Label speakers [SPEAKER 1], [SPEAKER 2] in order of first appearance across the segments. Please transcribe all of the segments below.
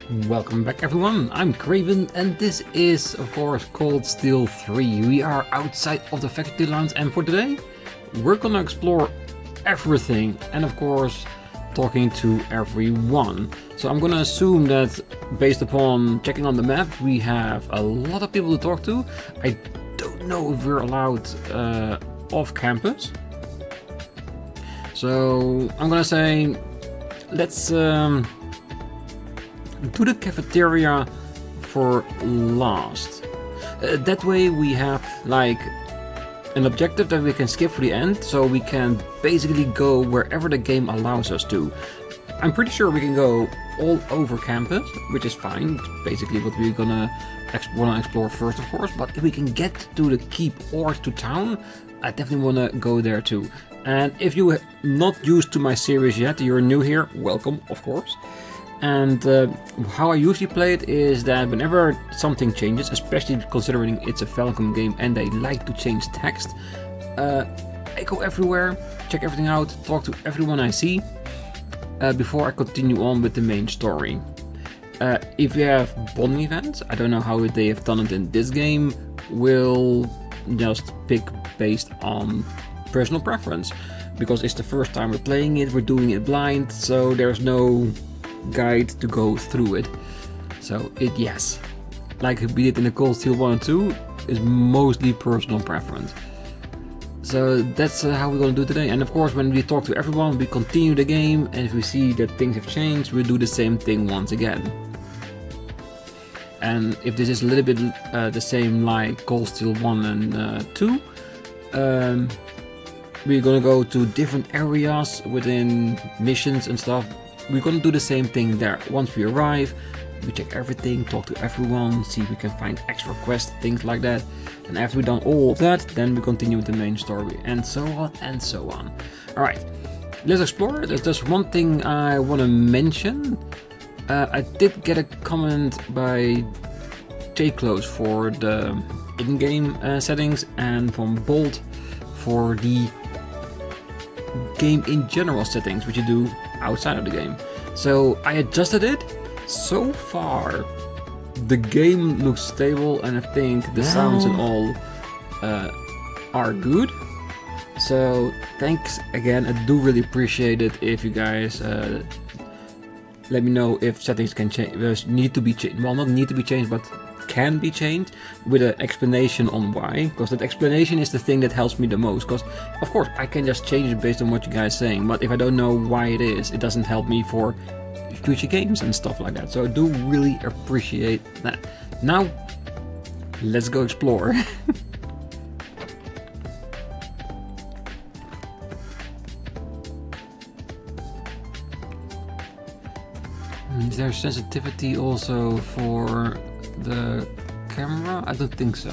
[SPEAKER 1] Welcome back everyone, I'm Craven and this is of course Cold Steel 3. We are outside of the faculty lounge and for today we're gonna explore everything and of course talking to everyone. So I'm gonna assume that based upon checking on the map we have a lot of people to talk to. I don't know if we're allowed off campus. So I'm gonna say let's do the cafeteria for last. That way we have like an objective that we can skip for the end, so we can basically go wherever the game allows us to. I'm pretty sure we can go all over campus, which is fine. It's basically what we're gonna wanna explore first, of course. But if we can get to the keep or to town, I definitely wanna go there too. And if you're not used to my series yet, you're new here, welcome, of course. And how I usually play it is that whenever something changes, especially considering it's a Falcom game and they like to change text, I go everywhere, check everything out, talk to everyone I see before I continue on with the main story. If you have bonding events, I don't know how they have done it in this game, we'll just pick based on personal preference. Because it's the first time we're playing it, we're doing it blind, so there's no guide to go through it. So yes, like we did in the Cold Steel 1 and 2, is mostly personal preference. So that's how we're going to do today. And of course when we talk to everyone we continue the game, and if we see that things have changed we'll do the same thing once again. And if this is a little bit the same like Cold Steel 1 and 2, we're gonna go to different areas within missions and stuff. We're gonna do the same thing there. Once we arrive, we check everything, talk to everyone, see if we can find extra quests, things like that. And after we've done all of that, then we continue with the main story, and so on and so on. Alright, let's explore. There's one thing I want to mention. I did get a comment by J-Close for the in-game settings, and from Bolt for the game in general settings, which you do outside of the game. So I adjusted it. So far the game looks stable and I think the sounds and all are good. So thanks again, I do really appreciate it if you guys let me know if settings can change, need to be changed, well not need to be changed but can be changed, with an explanation on why, because that explanation is the thing that helps me the most. Because of course I can just change it based on what you guys are saying, but if I don't know why it is, it doesn't help me for future games and stuff like that. So I do really appreciate that. Now let's go explore. Is there sensitivity also for the camera? I don't think so.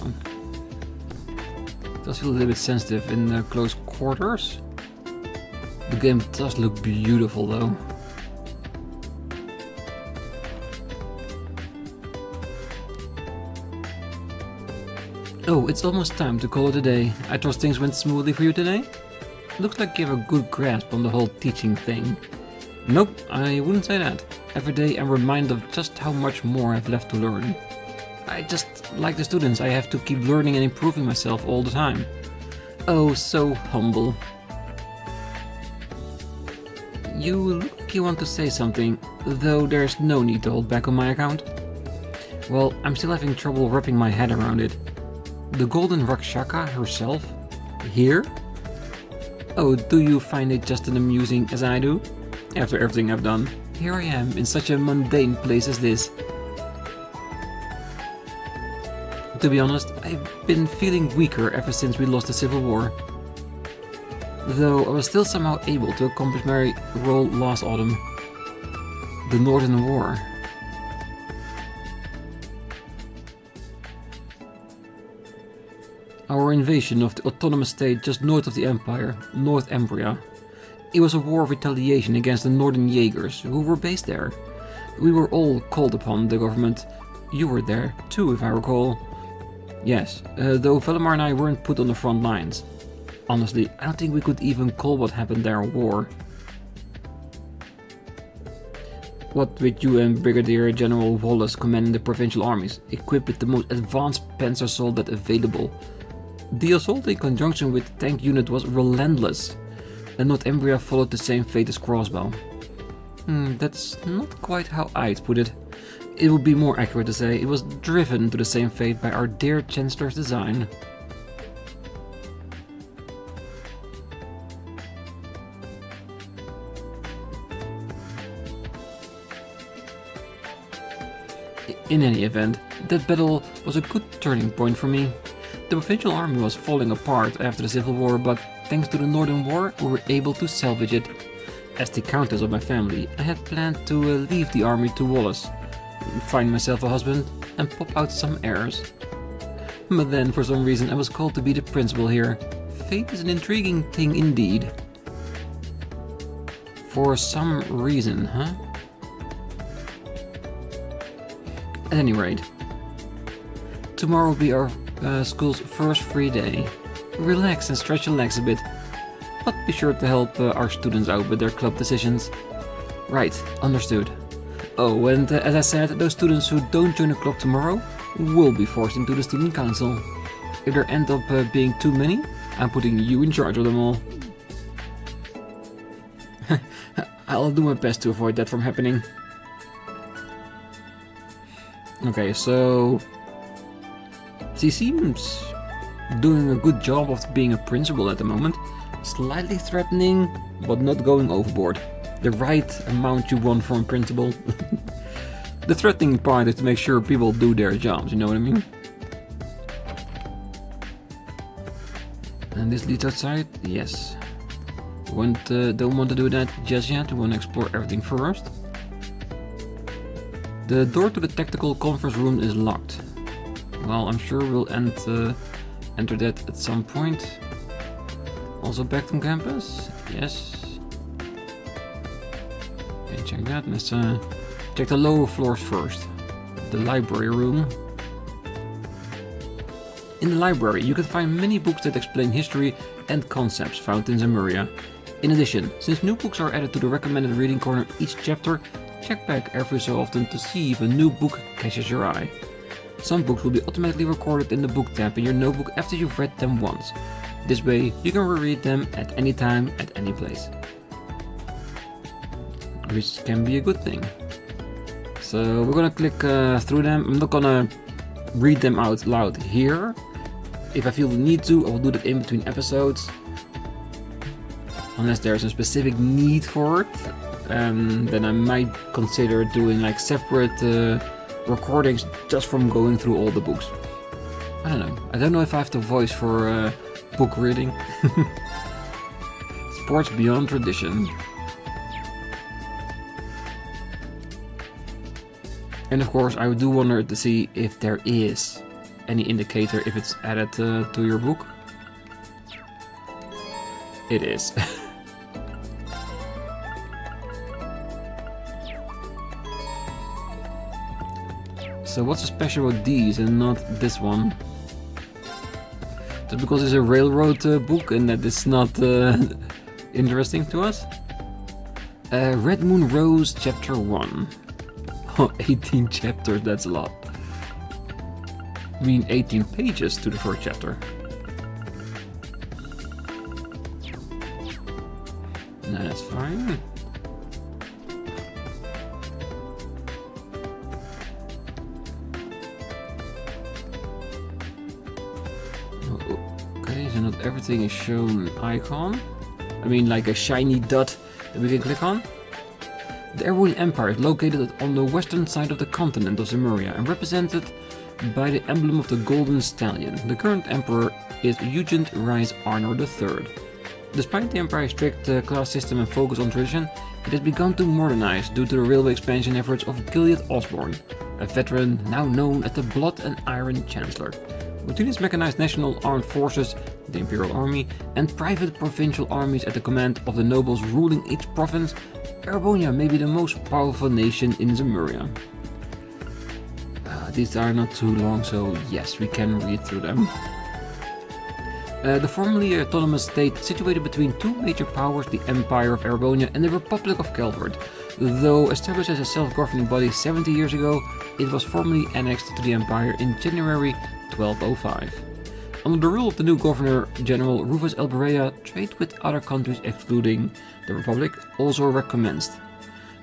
[SPEAKER 1] It does feel a little bit sensitive in close quarters. The game does look beautiful though. Oh, it's almost time to call it a day. I trust things went smoothly for you today? Looks like you have a good grasp on the whole teaching thing. Nope, I wouldn't say that. Every day I'm reminded of just how much more I've left to learn. I just, like the students, I have to keep learning and improving myself all the time. Oh, so humble. You look like you want to say something, though there's no need to hold back on my account. Well, I'm still having trouble wrapping my head around it. The Golden Rakshaka herself? Here? Oh, do you find it just as amusing as I do? After everything I've done, here I am in such a mundane place as this. To be honest, I've been feeling weaker ever since we lost the Civil War. Though I was still somehow able to accomplish my role last autumn. The Northern War. Our invasion of the autonomous state just north of the Empire, North Embria. It was a war of retaliation against the Northern Jaegers, who were based there. We were all called upon the government. You were there too, if I recall. Yes, though Velimar and I weren't put on the front lines. Honestly, I don't think we could even call what happened there a war. What with you and Brigadier General Wallace commanding the provincial armies, equipped with the most advanced panzer assault that available. The assault in conjunction with the tank unit was relentless, and Northumbria followed the same fate as Crossbell. That's not quite how I'd put it. It would be more accurate to say it was driven to the same fate by our dear Chancellor's design. In any event, that battle was a good turning point for me. The provincial army was falling apart after the Civil War, but thanks to the Northern War, we were able to salvage it. As the countess of my family, I had planned to leave the army to Wallace, find myself a husband, and pop out some heirs. But then, for some reason, I was called to be the principal here. Fate is an intriguing thing indeed. For some reason, huh? At any rate, tomorrow will be our school's first free day. Relax and stretch your legs a bit, but be sure to help our students out with their club decisions. Right, understood. Oh, and as I said, those students who don't join the club tomorrow will be forced into the student council. If there end up being too many, I'm putting you in charge of them all. I'll do my best to avoid that from happening. Okay, so she seems doing a good job of being a principal at the moment. Slightly threatening, but not going overboard. The right amount you want from a principal. The threatening part is to make sure people do their jobs, you know what I mean? And this leads outside? Yes. Don't want to do that just yet, we want to explore everything first. The door to the tactical conference room is locked. Well, I'm sure we'll enter that at some point. Also back on campus? Yes. Okay, check that. Let's check the lower floors first. The library room. In the library, you can find many books that explain history and concepts found in Zemuria. In addition, since new books are added to the recommended reading corner each chapter, check back every so often to see if a new book catches your eye. Some books will be automatically recorded in the book tab in your notebook after you've read them once. This way, you can reread them at any time, at any place. Which can be a good thing. So we're gonna click through them. I'm not gonna read them out loud here. If I feel the need to, I will do that in between episodes. Unless there's a specific need for it. Then I might consider doing like separate recordings just from going through all the books. I don't know. I don't know if I have the voice for book reading. Sports beyond tradition. And of course, I do wonder to see if there is any indicator if it's added to your book. It is. So what's so special with these and not this one? Just because it's a railroad book and that it's not interesting to us? Red Moon Rose Chapter 1. Oh, 18 chapters, that's a lot. I mean 18 pages to the first chapter. No, that's fine. Okay, so not everything is shown an icon. I mean like a shiny dot that we can click on. The Erebonian Empire is located on the western side of the continent of Zemuria and represented by the emblem of the Golden Stallion. The current emperor is Eugent Rice Arnor III. Despite the empire's strict class system and focus on tradition, it has begun to modernize due to the railway expansion efforts of Gilead Osborne, a veteran now known as the Blood and Iron Chancellor. Between its mechanized national armed forces, the Imperial Army, and private provincial armies at the command of the nobles ruling each province, Erebonian may be the most powerful nation in Zemuria. These are not too long, so yes, we can read through them. The formerly autonomous state situated between two major powers, the Empire of Erebonia and the Republic of Calvert, Though established as a self-governing body 70 years ago, it was formally annexed to the Empire in January 1205. Under the rule of the new Governor General Rufus L. Berea, trade with other countries excluding the Republic also recommenced.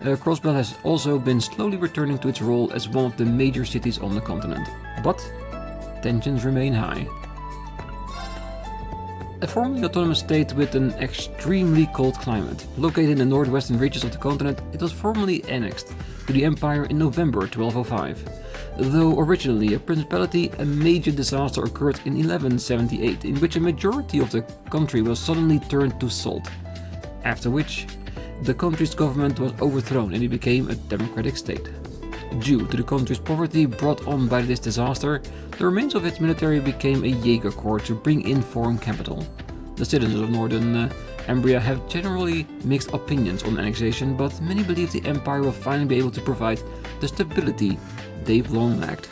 [SPEAKER 1] Crossbell has also been slowly returning to its role as one of the major cities on the continent, but tensions remain high. A formerly autonomous state with an extremely cold climate, located in the northwestern reaches of the continent, it was formally annexed to the Empire in November 1205. Though originally a principality, a major disaster occurred in 1178, in which a majority of the country was suddenly turned to salt, after which the country's government was overthrown and it became a democratic state. Due to the country's poverty brought on by this disaster, the remains of its military became a Jaeger Corps to bring in foreign capital. The citizens of northern Umbria have generally mixed opinions on annexation, but many believe the Empire will finally be able to provide the stability they've long lacked.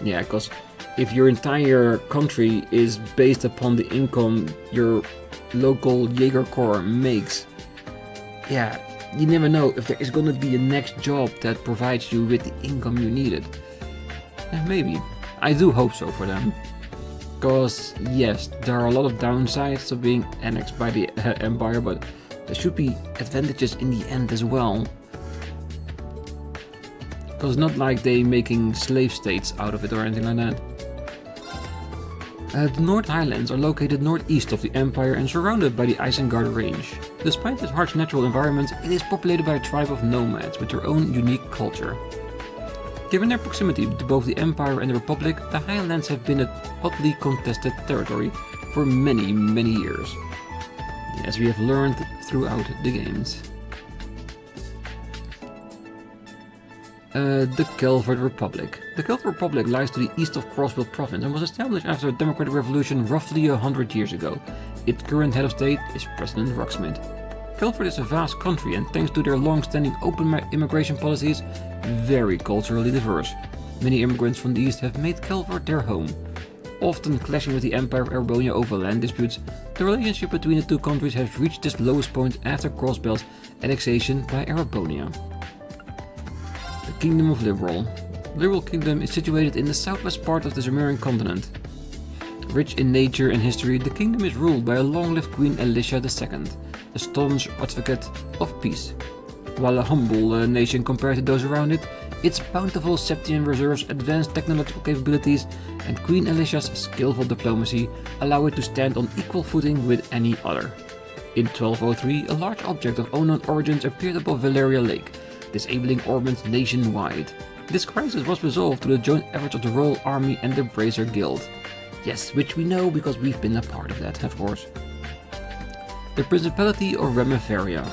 [SPEAKER 1] Yeah, because if your entire country is based upon the income your local Jaeger Corps makes, yeah, you never know if there is gonna be a next job that provides you with the income you needed. Maybe. I do hope so for them. Because, yes, there are a lot of downsides of being annexed by the Empire, but there should be advantages in the end as well. Because not like they making slave states out of it or anything like that. The North Highlands are located northeast of the Empire and surrounded by the Isengard Range. Despite its harsh natural environment, it is populated by a tribe of nomads with their own unique culture. Given their proximity to both the Empire and the Republic, the Highlands have been a hotly contested territory for many, many years, as we have learned throughout the games. The Calvert Republic. The Calvert Republic lies to the east of Crossbell Province and was established after a democratic revolution roughly 100 years ago. Its current head of state is President Ruxmid. Calvert is a vast country and thanks to their long-standing open immigration policies, very culturally diverse. Many immigrants from the east have made Calvert their home. Often clashing with the Empire of Erebonian over land disputes, the relationship between the two countries has reached its lowest point after Crossbell's annexation by Erebonia. The Kingdom of Liberal. Liberal Kingdom is situated in the southwest part of the Zemurian continent. Rich in nature and history, the kingdom is ruled by a long-lived Queen Alicia II, a staunch advocate of peace. While a humble nation compared to those around it, its bountiful Septian reserves, advanced technological capabilities, and Queen Alicia's skillful diplomacy allow it to stand on equal footing with any other. In 1203, a large object of unknown origins appeared above Valeria Lake, disabling orbits nationwide. This crisis was resolved through the joint efforts of the Royal Army and the Brazier Guild. Yes, which we know because we've been a part of that, of course. The Principality of Remefaria.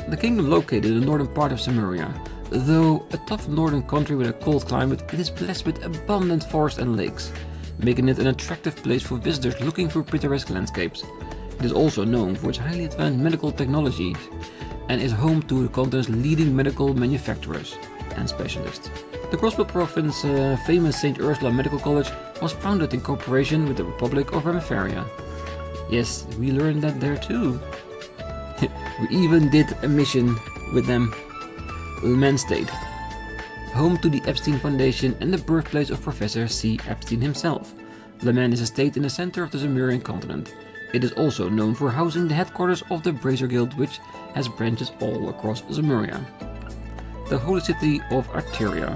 [SPEAKER 1] The kingdom located in the northern part of Zemuria. Though a tough northern country with a cold climate, it is blessed with abundant forests and lakes, making it an attractive place for visitors looking for picturesque landscapes. It is also known for its highly advanced medical technology and is home to the continent's leading medical manufacturers and specialists. The Crossbell Province famous St. Ursula Medical College was founded in cooperation with the Republic of Remefaria. Yes, we learned that there too. We even did a mission with them. Leman State, home to the Epstein Foundation and the birthplace of Professor C. Epstein himself. Leman is a state in the center of the Zemurian continent. It is also known for housing the headquarters of the Brazier Guild, which has branches all across Zemuria. The Holy City of Arteria,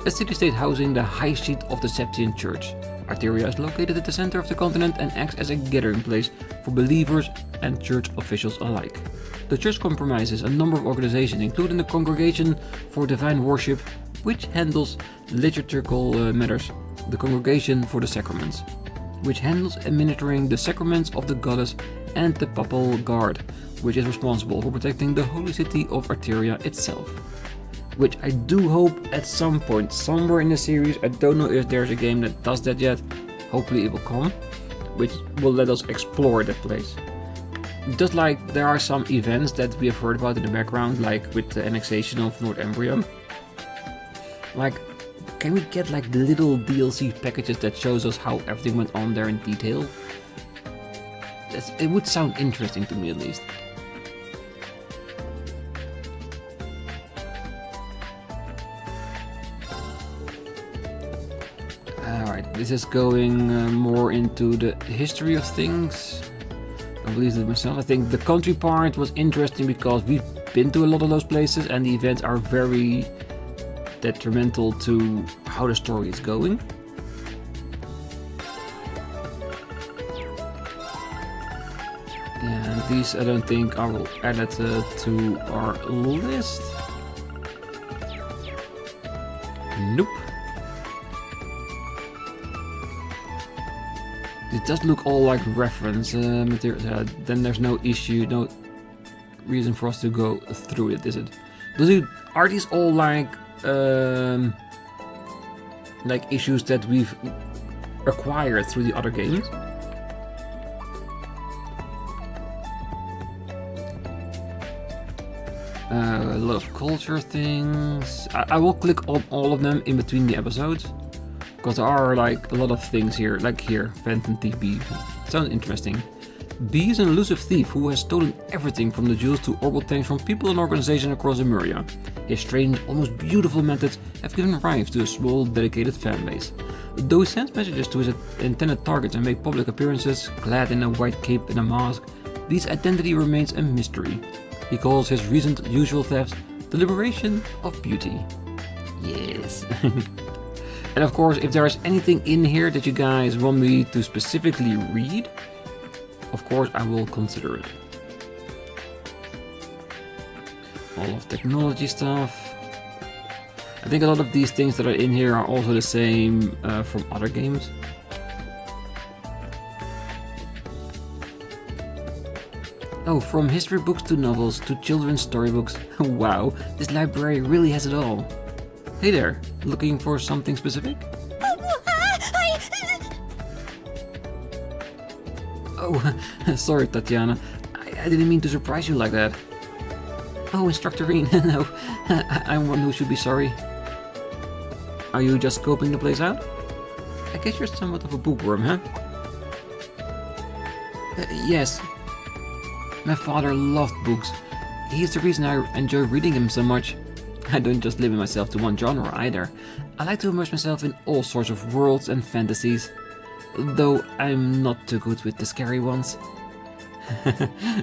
[SPEAKER 1] a city-state housing the high seat of the Septian Church. Arteria is located at the center of the continent and acts as a gathering place for believers and church officials alike. The church comprises a number of organizations, including the Congregation for Divine Worship, which handles liturgical matters, the Congregation for the Sacraments, which handles administering the sacraments of the goddess, and the Papal Guard, which is responsible for protecting the Holy City of Arteria itself. Which I do hope at some point, somewhere in the series, I don't know if there's a game that does that yet, hopefully it will come, which will let us explore that place. Just like there are some events that we have heard about in the background, like with the annexation of Northumbria. Like, can we get like the little DLC packages that shows us how everything went on there in detail? It would sound interesting to me at least. Alright, this is going more into the history of things. I believe it myself. I think the country part was interesting because we've been to a lot of those places and the events are very detrimental to how the story is going. And these I don't think I will add it to our list. Nope. It does look all like reference material. Then there's no issue, no reason for us to go through it, is it? Are these all like issues that we've acquired through the other games? A lot of culture things. I will click on all of them in between the episodes, because there are like a lot of things here, like here, Phantom Thief B. Sounds interesting. B is an elusive thief who has stolen everything from the jewels to orbital tanks from people and organizations across Emuria. His strange, almost beautiful methods have given rise to a small, dedicated fan base. Though he sends messages to his intended targets and make public appearances, clad in a white cape and a mask, B's identity remains a mystery. He calls his recent usual thefts the liberation of beauty. Yes. And of course, if there is anything in here that you guys want me to specifically read, of course I will consider it. All of technology stuff. I think a lot of these things that are in here are also the same from other games. Oh, from history books to novels to children's storybooks. Wow, this library really has it all. Hey there, looking for something specific? Oh, sorry Tatiana, I didn't mean to surprise you like that. Oh, Instructor Rean, no, I'm one who should be sorry. Are you just scoping the place out? I guess you're somewhat of a bookworm, huh? Yes. My father loved books. He's the reason I enjoy reading them so much. I don't just limit myself to one genre either. I like to immerse myself in all sorts of worlds and fantasies. Though I'm not too good with the scary ones.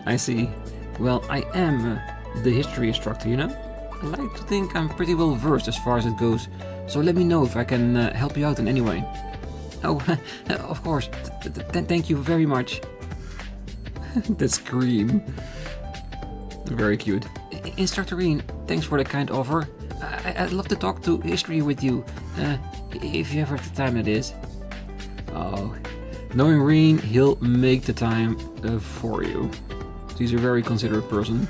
[SPEAKER 1] I see. Well, I am the history instructor, you know? I like to think I'm pretty well versed as far as it goes, so let me know if I can help you out in any way. Oh, of course. Thank you very much. That scream. Very cute. Instructor Rean, thanks for the kind offer. I'd love to talk to history with you, if you ever have the time, that is. Oh, knowing Rean, he'll make the time for you. He's a very considerate person.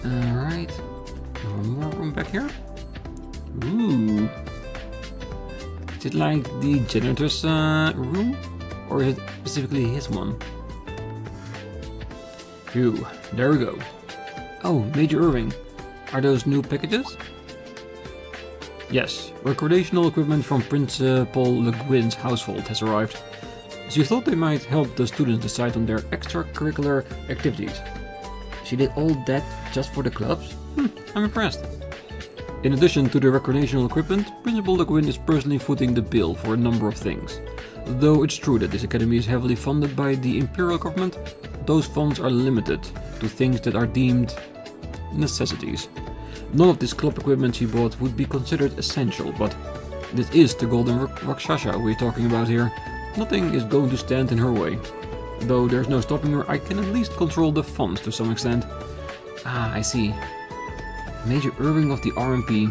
[SPEAKER 1] Alright. One more room back here. Ooh. Is it like the janitor's room? Or is it specifically his one? Phew, there we go. Oh, Major Irving. Are those new packages? Yes, recreational equipment from Principal Le Guin's household has arrived. She thought they might help the students decide on their extracurricular activities. She did all that just for the clubs? I'm impressed. In addition to the recreational equipment, Principal Le Guin is personally footing the bill for a number of things. Though it's true that this academy is heavily funded by the Imperial government, those funds are limited to things that are deemed necessities. None of this club equipment she bought would be considered essential, but this is the Golden Rakshasa we're talking about here. Nothing is going to stand in her way. Though there's no stopping her, I can at least control the funds to some extent. Ah, I see. Major Irving of the RMP.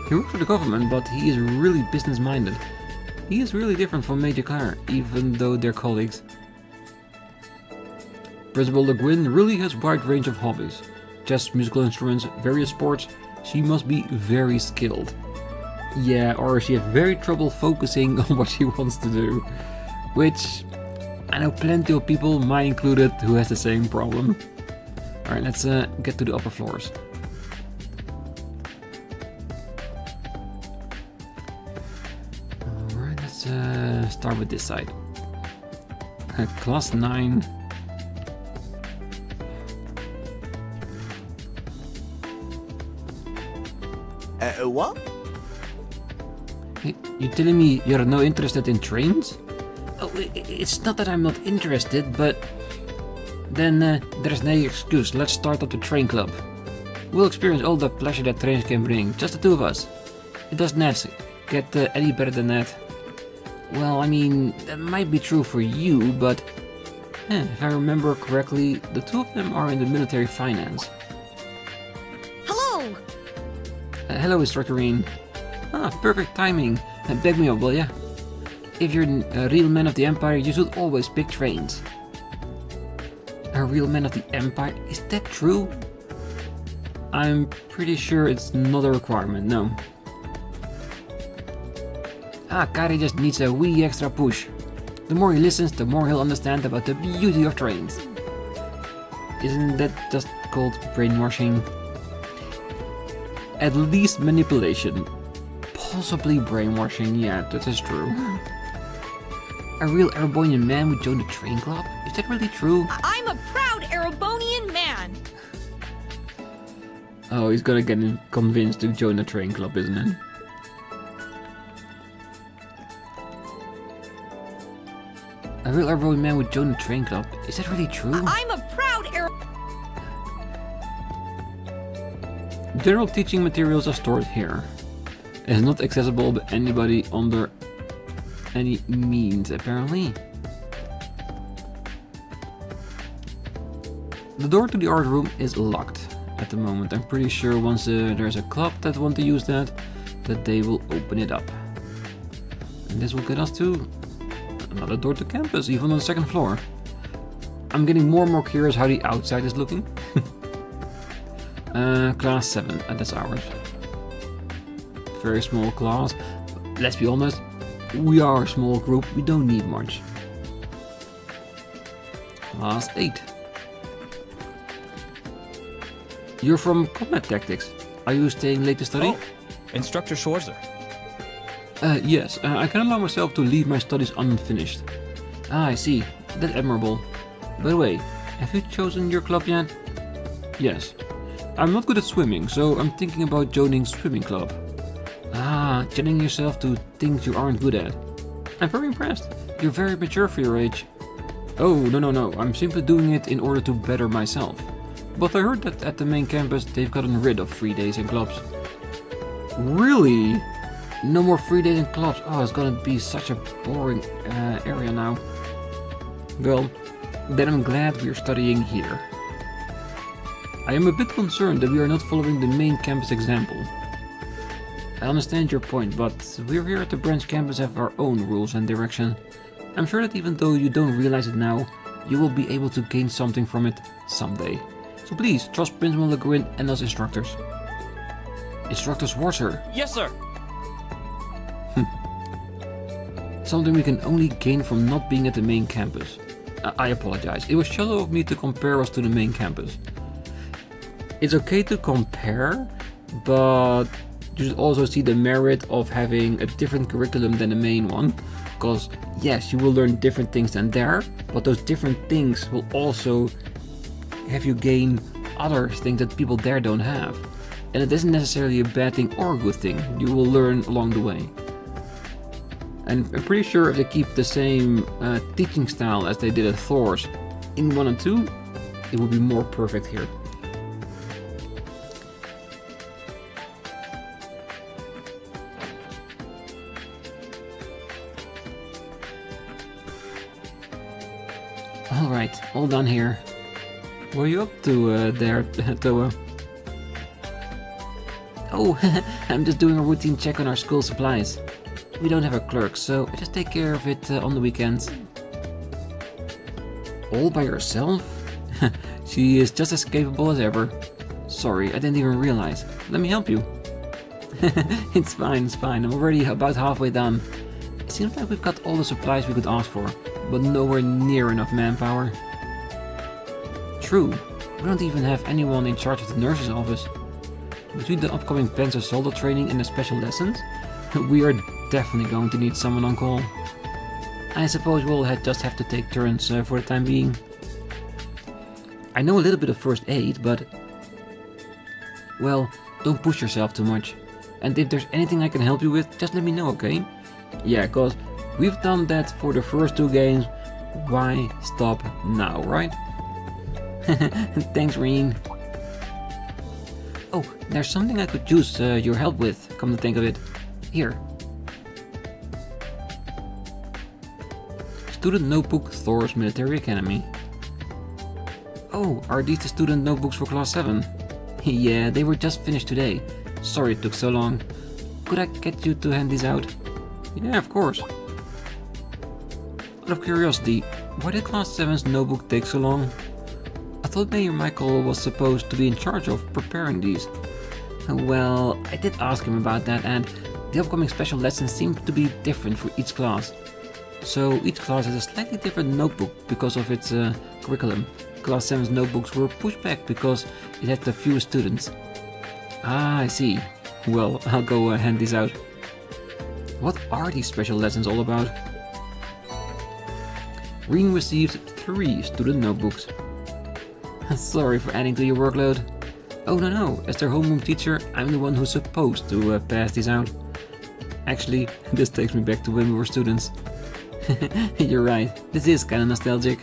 [SPEAKER 1] He works for the government, but he is really business-minded. He is really different from Major Claire, even though they're colleagues. Principal Le Guin really has a wide range of hobbies. Chess, musical instruments, various sports. She must be very skilled. Yeah, or she has very trouble focusing on what she wants to do. Which, I know plenty of people, mine included, who has the same problem. Alright, let's get to the upper floors. Alright, let's start with this side. Class 9.
[SPEAKER 2] What?
[SPEAKER 1] You telling me you're not interested in trains? Oh, it's not that I'm not interested, but... Then there's no excuse. Let's start up the train club. We'll experience all the pleasure that trains can bring, just the two of us. It doesn't get any better than that. Well, I mean, that might be true for you, but... if I remember correctly, the two of them are in the military finance.
[SPEAKER 2] Hello!
[SPEAKER 1] Hello, Instructor Rean. Perfect timing. Back me up, will ya? If you're a real man of the Empire, you should always pick trains. A real man of the Empire? Is that true? I'm pretty sure it's not a requirement, no. Kari just needs a wee extra push. The more he listens, the more he'll understand about the beauty of trains. Isn't that just called brainwashing? At least manipulation. Possibly brainwashing, yeah, that is true. A real Erebonian man would join the train club? Is that really true?
[SPEAKER 2] I'm a proud Erebonian man!
[SPEAKER 1] Oh, he's gonna get convinced to join the train club, isn't it? A real Erebonian man would join the train club? Is that really true?
[SPEAKER 2] I'm a proud
[SPEAKER 1] General teaching materials are stored here. It is not accessible by anybody under any means, apparently. The door to the art room is locked at the moment. I'm pretty sure once there's a club that want to use that they will open it up. And this will get us to another door to campus, even on the second floor. I'm getting more and more curious how the outside is looking. Class 7, that's ours. Very small class. Let's be honest, we are a small group, we don't need much. Class 8. You're from combat tactics. Are you staying late to study?
[SPEAKER 3] Oh, Instructor Schwarzer.
[SPEAKER 1] Yes, I can allow myself to leave my studies unfinished. I see. That's admirable. By the way, have you chosen your club yet? Yes. I'm not good at swimming, so I'm thinking about joining swimming club. Challenging yourself to things you aren't good at. I'm very impressed. You're very mature for your age. Oh, no. I'm simply doing it in order to better myself. But I heard that at the main campus they've gotten rid of free days in clubs. Really? No more free days in clubs. Oh, it's gonna be such a boring area now. Well, then I'm glad we're studying here. I am a bit concerned that we are not following the main campus example. I understand your point, but we're here at the branch campus have our own rules and direction. I'm sure that even though you don't realize it now, you will be able to gain something from it someday. So please, trust Principal Le Guin and us instructors. Instructor Schwarzer.
[SPEAKER 3] Yes, sir.
[SPEAKER 1] Something we can only gain from not being at the main campus. I apologize. It was shallow of me to compare us to the main campus. It's okay to compare, but you should also see the merit of having a different curriculum than the main one. Because yes, you will learn different things than there, but those different things will also have you gain other things that people there don't have. And it isn't necessarily a bad thing or a good thing. You will learn along the way. And I'm pretty sure if they keep the same teaching style as they did at Thors in 1 and 2, it will be more perfect here. Alright, all done here. What are you up to there, Toa? Oh, I'm just doing a routine check on our school supplies. We don't have a clerk, so I just take care of it on the weekends. All by yourself? She is just as capable as ever. Sorry, I didn't even realize. Let me help you. It's fine. I'm already about halfway done. It seems like we've got all the supplies we could ask for, but nowhere near enough manpower. True, we don't even have anyone in charge of the nurse's office. Between the upcoming Panzer Soldier training and the special lessons, we are definitely going to need someone on call. I suppose we'll just have to take turns for the time being. I know a little bit of first aid, but... well, don't push yourself too much. And if there's anything I can help you with, just let me know, okay? Yeah, cause we've done that for the first 2 games. Why stop now, right? Thanks, Rean. Oh, there's something I could use your help with, come to think of it. Here. Student notebook, Thors Military Academy. Oh, are these the student notebooks for Class 7? Yeah, they were just finished today. Sorry it took so long. Could I get you to hand these out? Yeah, of course. Out of curiosity, why did Class 7's notebook take so long? I thought Mayor Michael was supposed to be in charge of preparing these. Well, I did ask him about that, and the upcoming special lessons seem to be different for each class. So each class has a slightly different notebook because of its curriculum. Class 7's notebooks were pushed back because it had the fewest students. Ah, I see. Well, I'll go hand these out. What are these special lessons all about? Rean received 3 student notebooks. Sorry for adding to your workload. Oh no, as their homeroom teacher, I'm the one who's supposed to pass these out. Actually, this takes me back to when we were students. You're right, this is kinda nostalgic.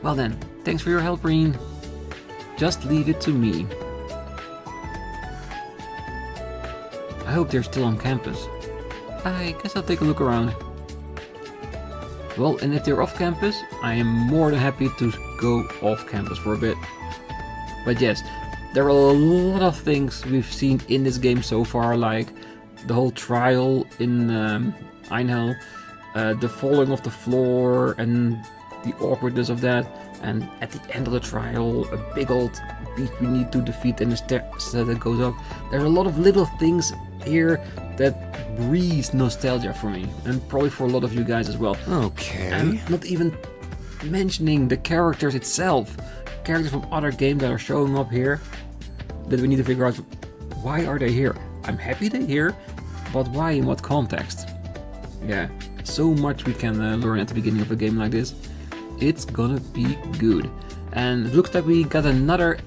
[SPEAKER 1] Well then, thanks for your help, Rean. Just leave it to me. I hope they're still on campus. I guess I'll take a look around. Well, and if they're off campus, I am more than happy to go off campus for a bit. But yes, there are a lot of things we've seen in this game so far, like the whole trial in Einhell, the falling off the floor and the awkwardness of that, and at the end of the trial, a big old beast we need to defeat and the steps that goes up. There's a lot of little things here that breathes nostalgia for me, and probably for a lot of you guys as well.
[SPEAKER 4] Okay.
[SPEAKER 1] And not even mentioning the characters itself. Characters from other games that are showing up here that we need to figure out why are they here. I'm happy they're here, but why, in what context? Yeah, so much we can learn at the beginning of a game like this. It's gonna be good. And it looks like we got another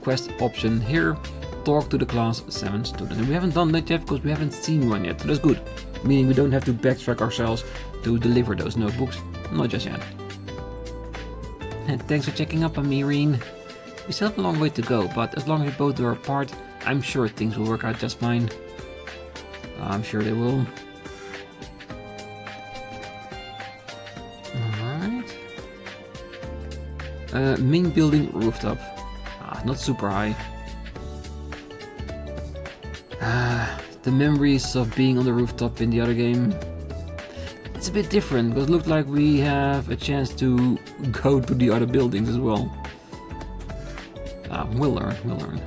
[SPEAKER 1] quest option here. Talk to the Class 7 student. And we haven't done that yet because we haven't seen one yet, so that's good. Meaning we don't have to backtrack ourselves to deliver those notebooks. Not just yet. And thanks for checking up on me, Rean. We still have a long way to go, but as long as we both do our part, I'm sure things will work out just fine. I'm sure they will. Alright. Main building rooftop. Not super high. The memories of being on the rooftop in the other game. It's a bit different, because it looked like we have a chance to go to the other buildings as well. We'll learn.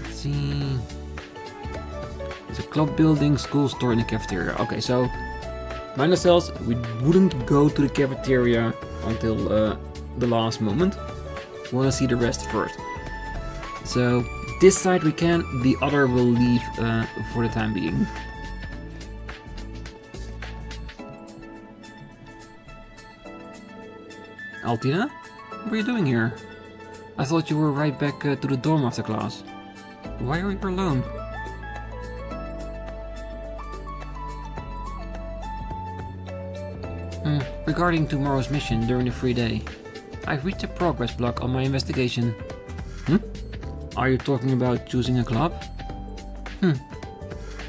[SPEAKER 1] Let's see. There's a club building, school, store, and a cafeteria. Okay, so minus cells, we wouldn't go to the cafeteria until the last moment. We want to see the rest first. So this side we can, the other will leave for the time being. Altina? What are you doing here? I thought you were right back to the dorm after class. Why are you alone? Regarding tomorrow's mission during the free day, I've reached a progress block on my investigation. Are you talking about choosing a club?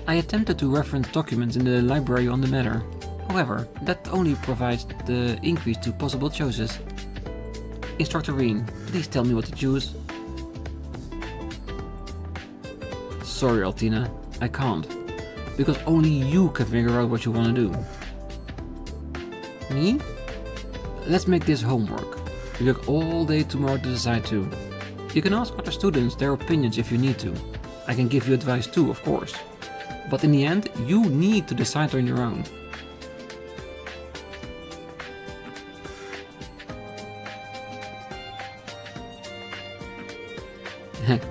[SPEAKER 1] I attempted to reference documents in the library on the matter. However, that only provides the increase to possible choices. Instructor Rean, please tell me what to choose. Sorry, Altina, I can't. Because only you can figure out what you want to do. Me? Let's make this homework. You have all day tomorrow to decide too. You can ask other students their opinions if you need to. I can give you advice too, of course. But in the end, you need to decide on your own.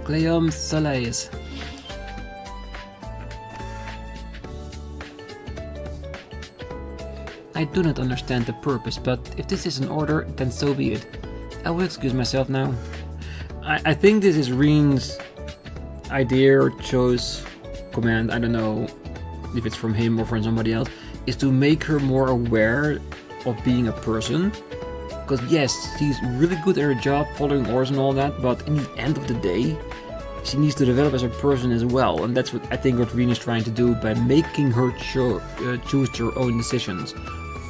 [SPEAKER 1] Cleom Soleis. I do not understand the purpose, but if this is an order, then so be it. I will excuse myself now. I think this is Rean's idea or choice, command, I don't know if it's from him or from somebody else, is to make her more aware of being a person. Because yes, she's really good at her job, following orders and all that, but in the end of the day, she needs to develop as a person as well. And that's what I think what Rean is trying to do by making her choose her own decisions,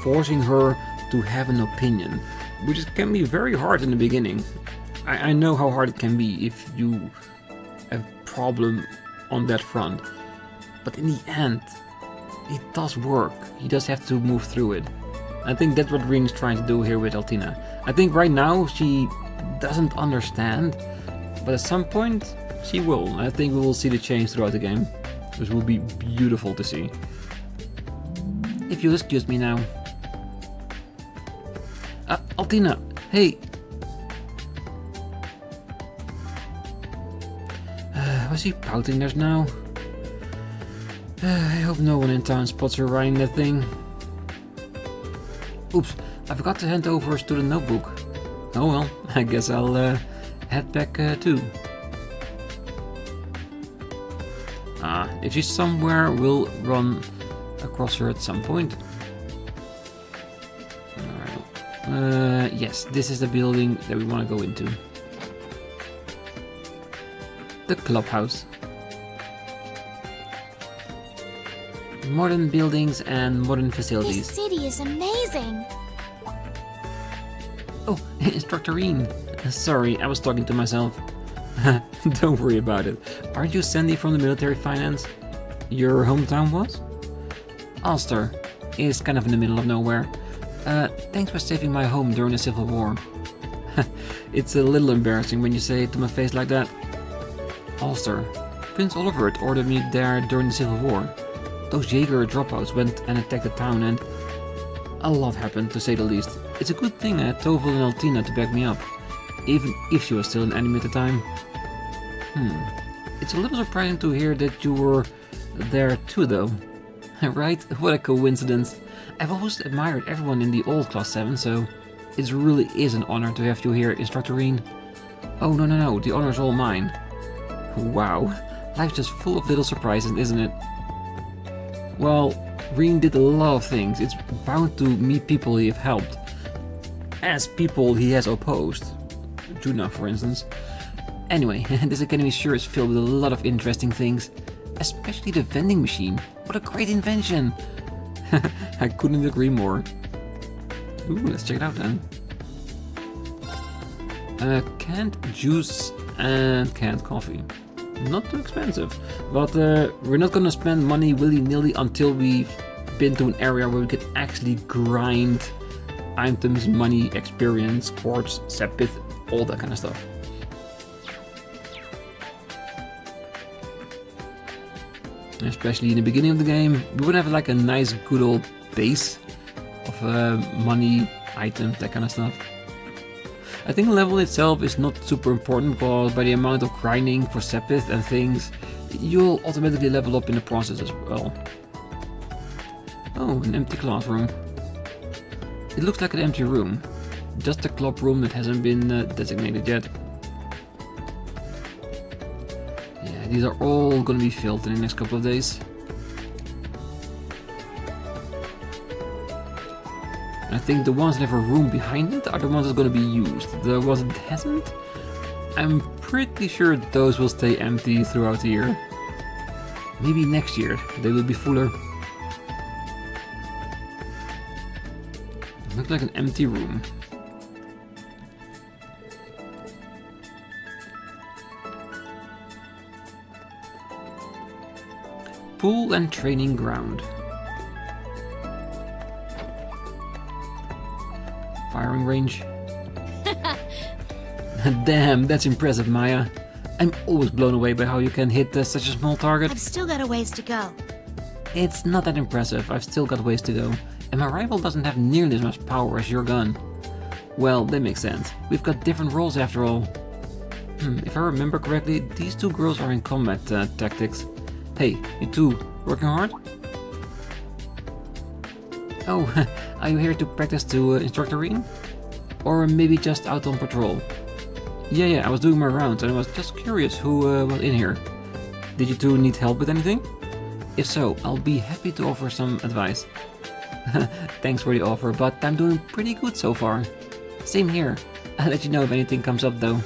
[SPEAKER 1] forcing her to have an opinion, which can be very hard in the beginning. I know how hard it can be if you have a problem on that front. But in the end, it does work. He does have to move through it. I think that's what Rean is trying to do here with Altina. I think right now she doesn't understand, but at some point she will. I think we will see the change throughout the game, which will be beautiful to see. If you'll excuse me now. Altina, hey! Was he pouting just now? I hope no one in town spots her riding that thing. Oops, I forgot to hand over a student notebook. Oh well, I guess I'll head back too. If she's somewhere, we'll run across her at some point. Alright. Yes, this is the building that we want to go into. The clubhouse. Modern buildings and modern facilities.
[SPEAKER 4] This city is amazing.
[SPEAKER 1] Oh, Instructor Rean. Sorry, I was talking to myself. Don't worry about it. Aren't you Sandy from the military finance? Your hometown was? Ulster is kind of in the middle of nowhere. Thanks for saving my home during the Civil War. It's a little embarrassing when you say it to my face like that. Ulster. Prince Oliver ordered me there during the Civil War. Those Jaeger dropouts went and attacked the town and a lot happened, to say the least. It's a good thing I had Tovel and Altina to back me up, even if she was still an enemy at the time. It's a little surprising to hear that you were there too though. Right? What a coincidence. I've always admired everyone in the old Class 7, so it really is an honor to have you here, Instructor Rean. Oh no, the honor's all mine. Wow, life's just full of little surprises, isn't it? Well, Rean did a lot of things. It's bound to meet people he have helped, as people he has opposed. Juna, for instance. Anyway, this academy sure is filled with a lot of interesting things, especially the vending machine. What a great invention! I couldn't agree more. Ooh, let's check it out then. Canned juice and canned coffee. Not too expensive, but we're not gonna spend money willy-nilly until we've been to an area where we can actually grind items, money, experience, quartz, sepith, all that kind of stuff. Especially in the beginning of the game, we would have like a nice good old base of money, items, that kind of stuff. I think the level itself is not super important because by the amount of grinding for sepith and things, you'll automatically level up in the process as well. Oh, an empty classroom. It looks like an empty room. Just a club room that hasn't been designated yet. Yeah, these are all gonna be filled in the next couple of days. I think the ones that have a room behind it are the ones that are going to be used. The ones that hasn't, I'm pretty sure those will stay empty throughout the year. Maybe next year they will be fuller. Looks like an empty room. Pool and training ground. Firing range. Damn, that's impressive, Maya. I'm always blown away by how you can hit such a small target.
[SPEAKER 4] I've still got a ways to go.
[SPEAKER 1] It's not that impressive, I've still got ways to go. And my rifle doesn't have nearly as much power as your gun. Well, that makes sense. We've got different roles after all. If I remember correctly, these two girls are in combat tactics. Hey, you two, working hard? Oh, are you here to practice to Instructor Rean? Or maybe just out on patrol? Yeah, I was doing my rounds and I was just curious who was in here. Did you two need help with anything? If so, I'll be happy to offer some advice. Thanks for the offer, but I'm doing pretty good so far. Same here. I'll let you know if anything comes up though.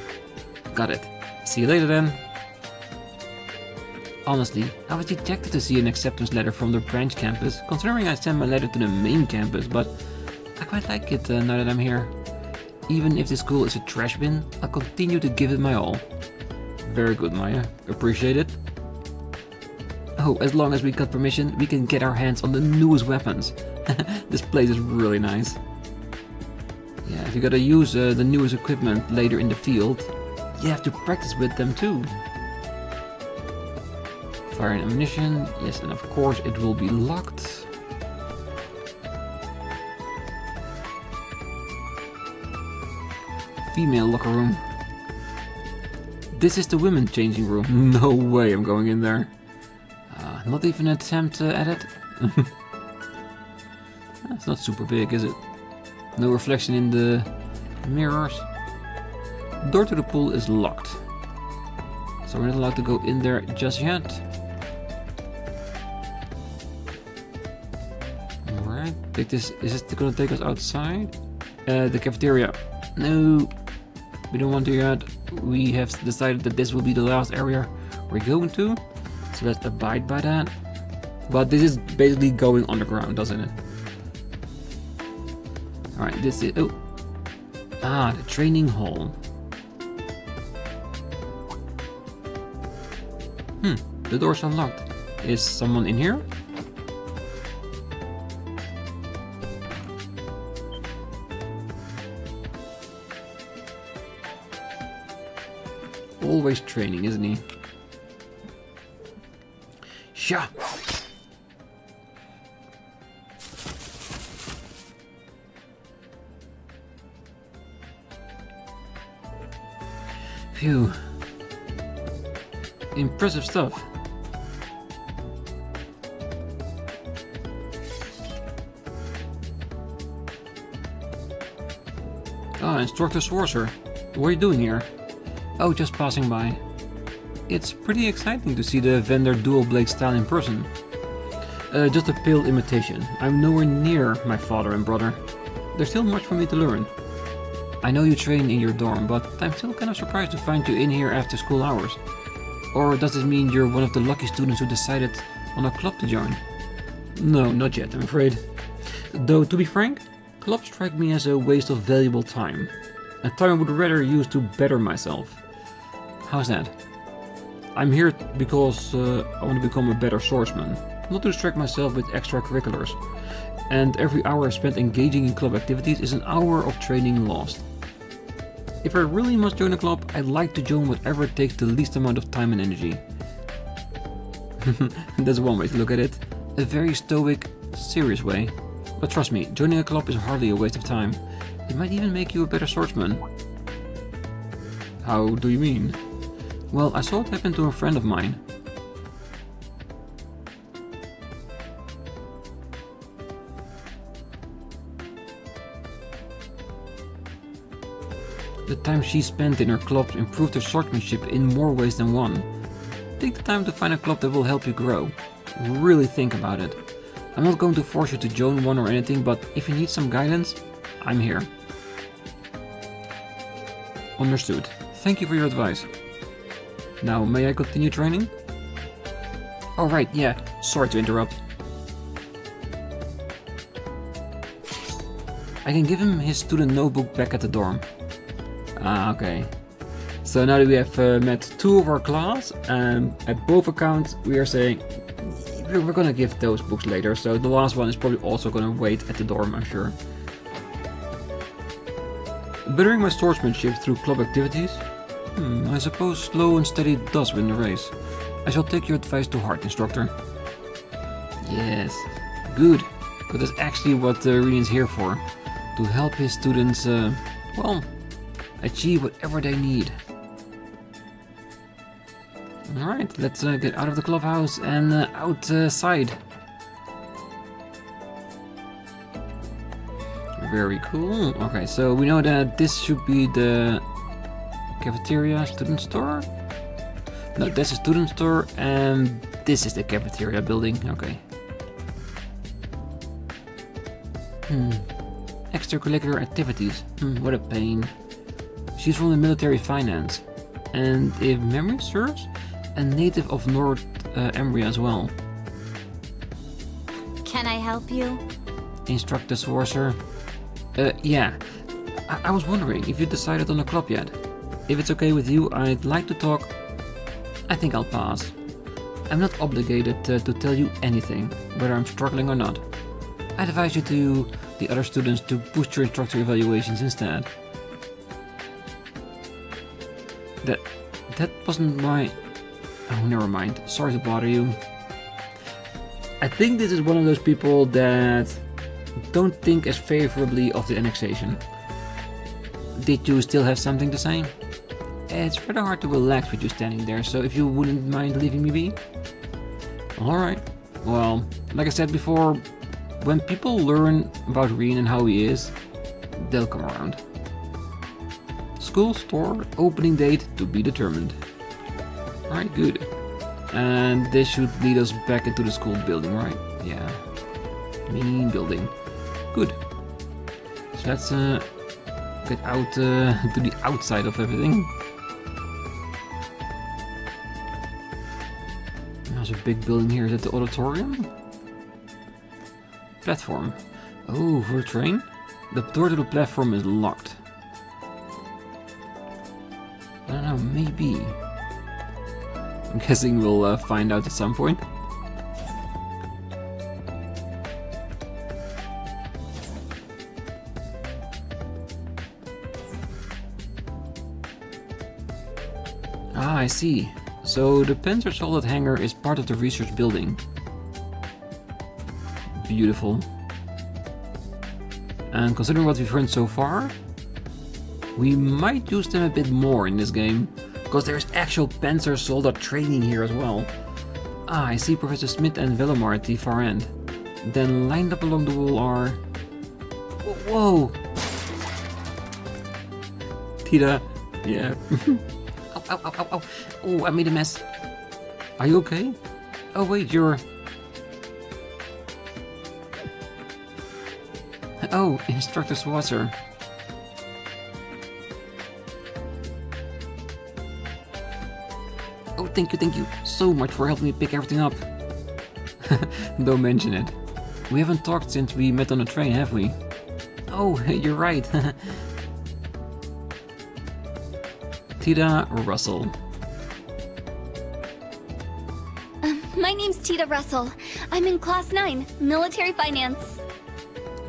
[SPEAKER 1] Got it. See you later then. Honestly, I was dejected to see an acceptance letter from the branch campus, considering I sent my letter to the main campus, but I quite like it now that I'm here. Even if this school is a trash bin, I'll continue to give it my all. Very good, Maya. Appreciate it. Oh, as long as we got permission, we can get our hands on the newest weapons. This place is really nice. Yeah, if you gotta use the newest equipment later in the field, you have to practice with them too. Fire and ammunition, yes, and of course it will be locked. Female locker room. This is the women's changing room. No way I'm going in there. Not even an attempt at it. It's not super big, is it? No reflection in the mirrors. Door to the pool is locked, so we're not allowed to go in there just yet. Alright, take this. Is it gonna take us outside? The cafeteria. No, we don't want to yet. We have decided that this will be the last area we're going to, so let's abide by that. But this is basically going underground, doesn't it? Alright, this is... oh! Ah, the training hall. The door's unlocked. Is someone in here? Always training, isn't he? Sha! Phew. Impressive stuff. Ah, Instructor Schwarzer. What are you doing here? Oh, just passing by. It's pretty exciting to see the Vendor dual blade style in person. Just a pale imitation. I'm nowhere near my father and brother. There's still much for me to learn. I know you train in your dorm, but I'm still kind of surprised to find you in here after school hours. Or does it mean you're one of the lucky students who decided on a club to join? No, not yet, I'm afraid. Though, to be frank, clubs strike me as a waste of valuable time. A time I would rather use to better myself. How's that? I'm here because I want to become a better swordsman, not to distract myself with extracurriculars. And every hour spent engaging in club activities is an hour of training lost. If I really must join a club, I'd like to join whatever it takes the least amount of time and energy. That's one way to look at it. A very stoic, serious way. But trust me, joining a club is hardly a waste of time. It might even make you a better swordsman. How do you mean? Well, I saw it happen to a friend of mine. The time she spent in her club improved her swordsmanship in more ways than one. Take the time to find a club that will help you grow. Really think about it. I'm not going to force you to join one or anything, but if you need some guidance, I'm here. Understood. Thank you for your advice. Now, may I continue training? Alright, yeah, sorry to interrupt. I can give him his student notebook back at the dorm. Ah, okay. So now that we have met two of our class, and at both accounts we are saying we're gonna give those books later, so the last one is probably also gonna wait at the dorm, I'm sure. Bettering my swordsmanship through club activities? I suppose slow and steady does win the race. I shall take your advice to heart, instructor. Yes, good. But that's actually what Rean's here for. To help his students, well, achieve whatever they need. Alright, let's get out of the clubhouse and outside. Very cool. Okay, so we know that this should be the cafeteria student store. No, that's a student store, and this is the cafeteria building. Okay. Extracurricular activities. What a pain. She's from the military finance, and if memory serves, a native of North Embria as well.
[SPEAKER 4] Can I help you?
[SPEAKER 1] Instructor Schwarzer. Yeah. I was wondering if you decided on a club yet. If it's okay with you, I'd like to talk. I think I'll pass. I'm not obligated to tell you anything, whether I'm struggling or not. I'd advise you to the other students to boost your instructor evaluations instead. That wasn't my... Oh, never mind. Sorry to bother you. I think this is one of those people that don't think as favorably of the annexation. Did you still have something to say? It's rather hard to relax with you standing there, so if you wouldn't mind leaving me be? Alright. Well, like I said before, when people learn about Rean and how he is, they'll come around. School store opening date to be determined. Alright, good. And this should lead us back into the school building, right? Yeah. Main building. Good. So let's get out to the outside of everything. There's a big building here. Is that the auditorium? Platform. Oh, for a train? The door to the platform is locked. I don't know, maybe. I'm guessing we'll find out at some point. Ah, I see. So the Panzer Solid hangar is part of the research building. Beautiful. And considering what we've learned so far, we might use them a bit more in this game, because there's actual Panzer Soldat training here as well. Ah, I see Professor Smith and Velomar at the far end. Then lined up along the wall are... Whoa! Tita, yeah. Ow, ow, ow, ow, ow. Oh, I made a mess. Are you okay? Oh wait, you're... Oh, Instructor Schwarzer. Oh, thank you so much for helping me pick everything up. Don't mention it. We haven't talked since we met on the train, have we? Oh, you're right. Tita Russell.
[SPEAKER 4] My name's Tita Russell. I'm in Class 9, Military Finance.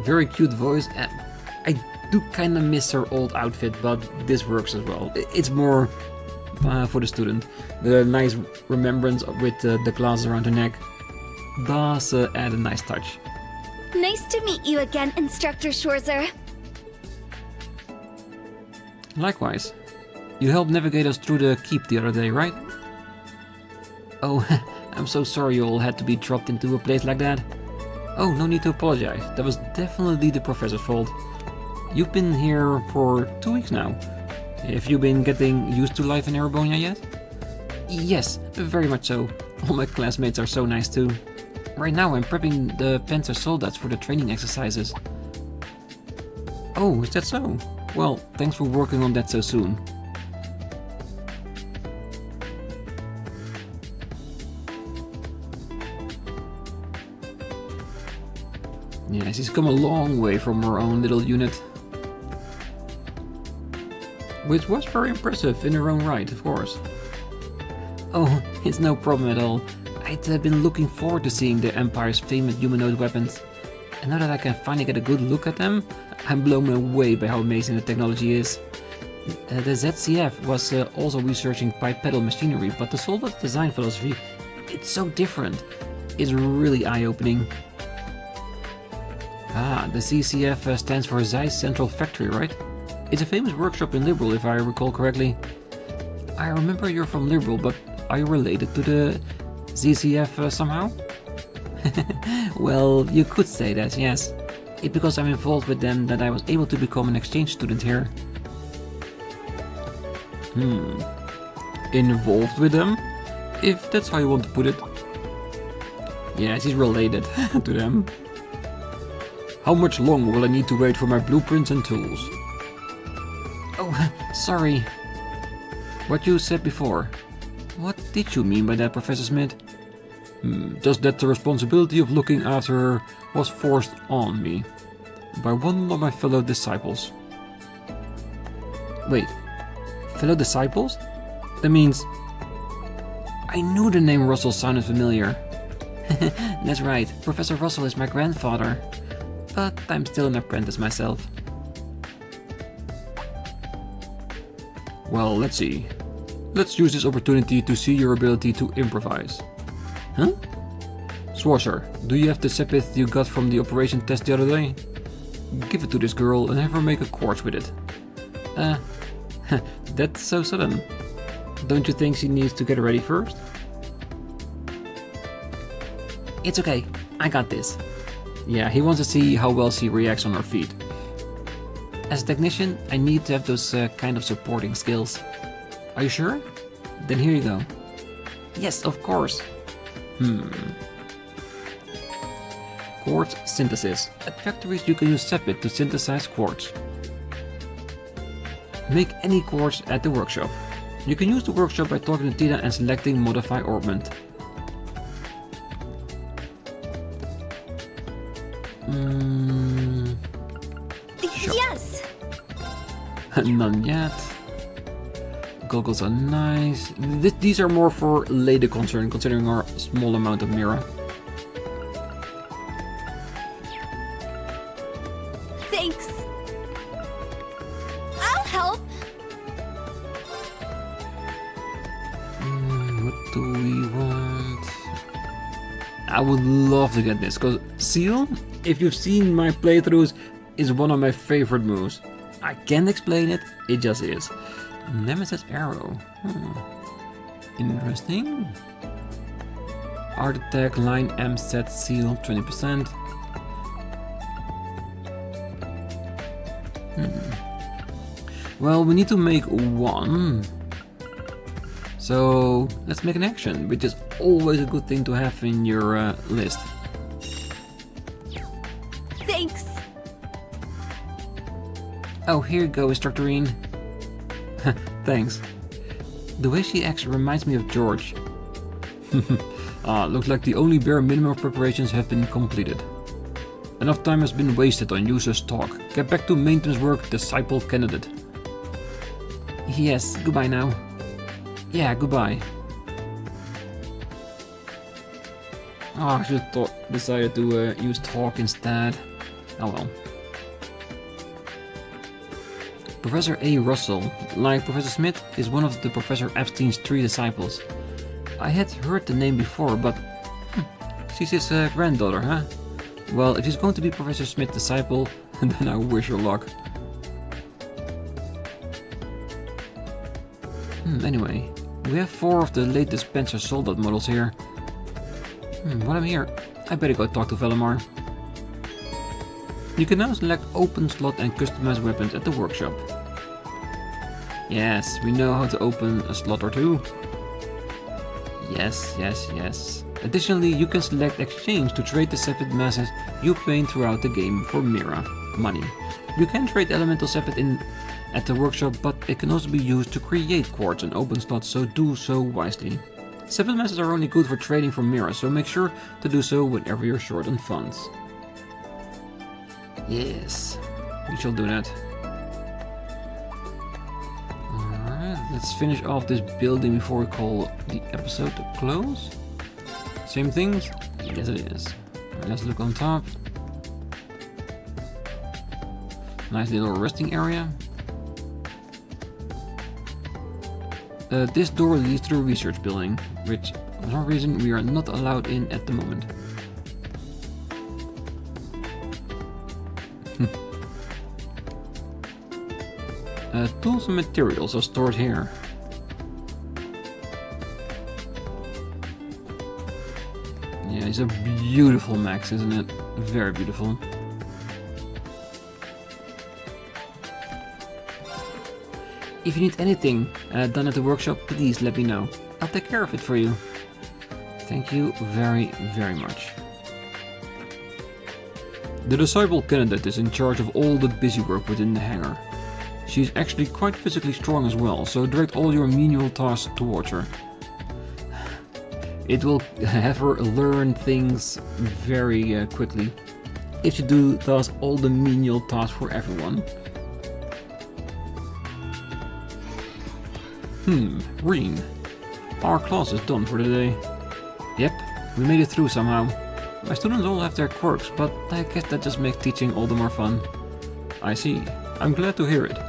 [SPEAKER 1] Very cute voice. I do kind of miss her old outfit, but this works as well. It's more for the student. The nice remembrance with the glasses around her neck does add a nice touch.
[SPEAKER 4] Nice to meet you again, Instructor Schwarzer.
[SPEAKER 1] Likewise. You helped navigate us through the keep the other day, right? Oh, I'm so sorry you all had to be dropped into a place like that. Oh, no need to apologize. That was definitely the professor's fault. You've been here for 2 weeks now. Have you been getting used to life in Erebonian yet? Yes, very much so. All my classmates are so nice too. Right now I'm prepping the Panzer Soldats for the training exercises. Oh, is that so? Well, thanks for working on that so soon. Yeah, she's come a long way from her own little unit. Which was very impressive in her own right, of course. Oh, it's no problem at all. I'd been looking forward to seeing the Empire's famous humanoid weapons. And now that I can finally get a good look at them, I'm blown away by how amazing the technology is. The ZCF was also researching bipedal machinery, but the Soldat design philosophy, it's so different. It's really eye-opening. Ah, the CCF stands for Zeiss Central Factory, right? It's a famous workshop in Liberal, if I recall correctly. I remember you're from Liberal, but are you related to the ZCF somehow? Well, you could say that, yes. It's because I'm involved with them that I was able to become an exchange student here. Involved with them? if that's how you want to put it. Yes, he's related to them. How much longer will I need to wait for my blueprints and tools? Oh, sorry. What you said before. What did you mean by that, Professor Smith? Just that the responsibility of looking after her was forced on me by one of my fellow disciples. Wait, fellow disciples? That means... I knew the name Russell sounded familiar. That's right, Professor Russell is my grandfather. But I'm still an apprentice myself. Well, let's see. Let's use this opportunity to see your ability to improvise. Huh? Schwarzer, do you have the sepith you got from the operation test the other day? Give it to this girl and have her make a quartz with it. That's so sudden. Don't you think she needs to get ready first? It's okay, I got this. Yeah, he wants to see how well she reacts on her feet. As a technician, I need to have those kind of supporting skills. Are you sure? Then here you go. Yes, of course. Quartz synthesis. At factories you can use sepith to synthesize quartz. Make any quartz at the workshop. You can use the workshop by talking to Tina and selecting Modify Augment. Sure.
[SPEAKER 4] Yes!
[SPEAKER 1] None yet. Goggles are nice. These are more for later considering our small amount of mirror.
[SPEAKER 4] Thanks. I'll help.
[SPEAKER 1] What do we want? I would love to get this, because Seal, if you've seen my playthroughs, is one of my favorite moves. I can't explain it, it just is. Nemesis Arrow. Interesting. Art attack, line M set seal 20%. Well, we need to make one. So let's make an action, which is always a good thing to have in your list.
[SPEAKER 4] Thanks.
[SPEAKER 1] Oh, here you go, Instructor Rean. Thanks. The way she acts reminds me of George. Looks like the only bare minimum of preparations have been completed. Enough time has been wasted on useless talk. Get back to maintenance work, disciple candidate. Yes, goodbye now. Yeah, goodbye. Oh, I should have decided to use talk instead. Oh well. Professor A. Russell, like Professor Smith, is one of the Professor Epstein's 3 disciples. I had heard the name before, but she's his granddaughter, huh? Well, if she's going to be Professor Smith's disciple, then I wish her luck. Anyway, we have 4 of the late dispenser soldat models here. While I'm here, I better go talk to Velimar. You can now select open slot and customize weapons at the workshop. Yes, we know how to open a slot or 2. Yes. Additionally, you can select exchange to trade the sepith masses you gain throughout the game for Mira, money. You can trade elemental sepith at the workshop, but it can also be used to create quartz and open slots, so do so wisely. Sepith masses are only good for trading for Mira, so make sure to do so whenever you're short on funds. Yes, we shall do that. Alright, let's finish off this building before we call the episode to close. Same things? Yes it is. Alright, let's look on top. Nice little resting area. This door leads to the research building, which for some reason we are not allowed in at the moment. Tools and materials are stored here. Yeah, it's a beautiful max, isn't it? Very beautiful. If you need anything done at the workshop, please let me know. I'll take care of it for you. Thank you very, very much. The disciple candidate is in charge of all the busy work within the hangar. She's actually quite physically strong as well, so direct all your menial tasks towards her. It will have her learn things very quickly if you do thus all the menial tasks for everyone. Rean. Our class is done for the day. Yep, we made it through somehow. My students all have their quirks, but I guess that just makes teaching all the more fun. I see. I'm glad to hear it.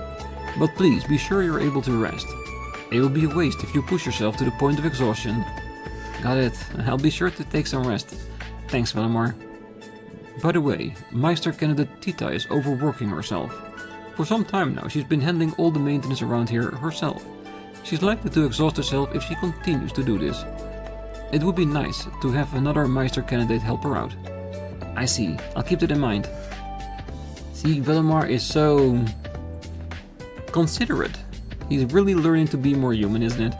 [SPEAKER 1] But please be sure you're able to rest. It will be a waste if you push yourself to the point of exhaustion. Got it. I'll be sure to take some rest. Thanks, Valamar. By the way, Meister candidate Tita is overworking herself. For some time now, she's been handling all the maintenance around here herself. She's likely to exhaust herself if she continues to do this. It would be nice to have another Meister candidate help her out. I see. I'll keep that in mind. See, Valamar is so considerate. He's really learning to be more human, isn't it?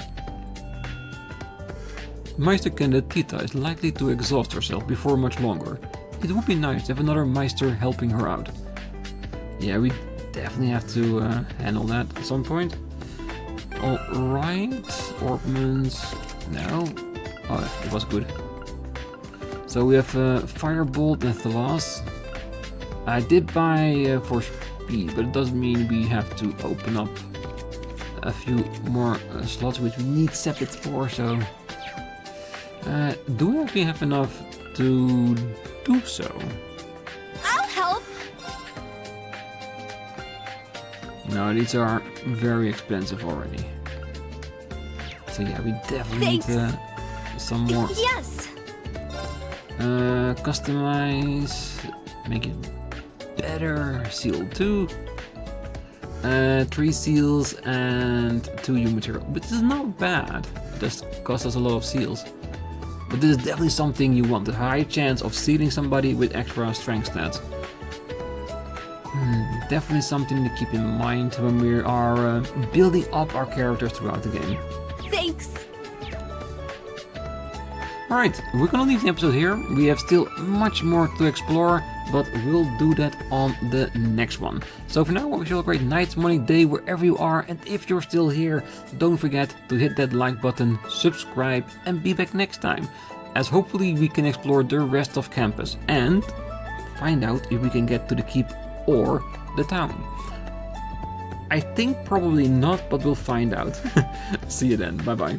[SPEAKER 1] Meister candidate Tita is likely to exhaust herself before much longer. It would be nice to have another Meister helping her out. Yeah, we definitely have to handle that at some point. Alright, Orpmans. No. Oh, it was good. So we have Firebolt and Thors. I did buy for speed, but it doesn't mean we have to open up a few more slots, which we need sepets for, so... do we actually have enough to do so?
[SPEAKER 4] I'll help!
[SPEAKER 1] No, these are very expensive already. So yeah, we definitely need some more.
[SPEAKER 4] Yes!
[SPEAKER 1] Customize, make it better, seal 2. 3 seals and 2 U material. But this is not bad. It just costs us a lot of seals. But this is definitely something you want. A high chance of sealing somebody with extra strength stats. Definitely something to keep in mind when we are building up our characters throughout the game.
[SPEAKER 4] Thanks!
[SPEAKER 1] Alright, we're gonna leave the episode here. We have still much more to explore, but we'll do that on the next one. So for now, I wish you all a great night, morning, day, wherever you are. And if you're still here, don't forget to hit that like button, subscribe, and be back next time. As hopefully we can explore the rest of campus and find out if we can get to the keep or the town. I think probably not, but we'll find out. See you then. Bye bye.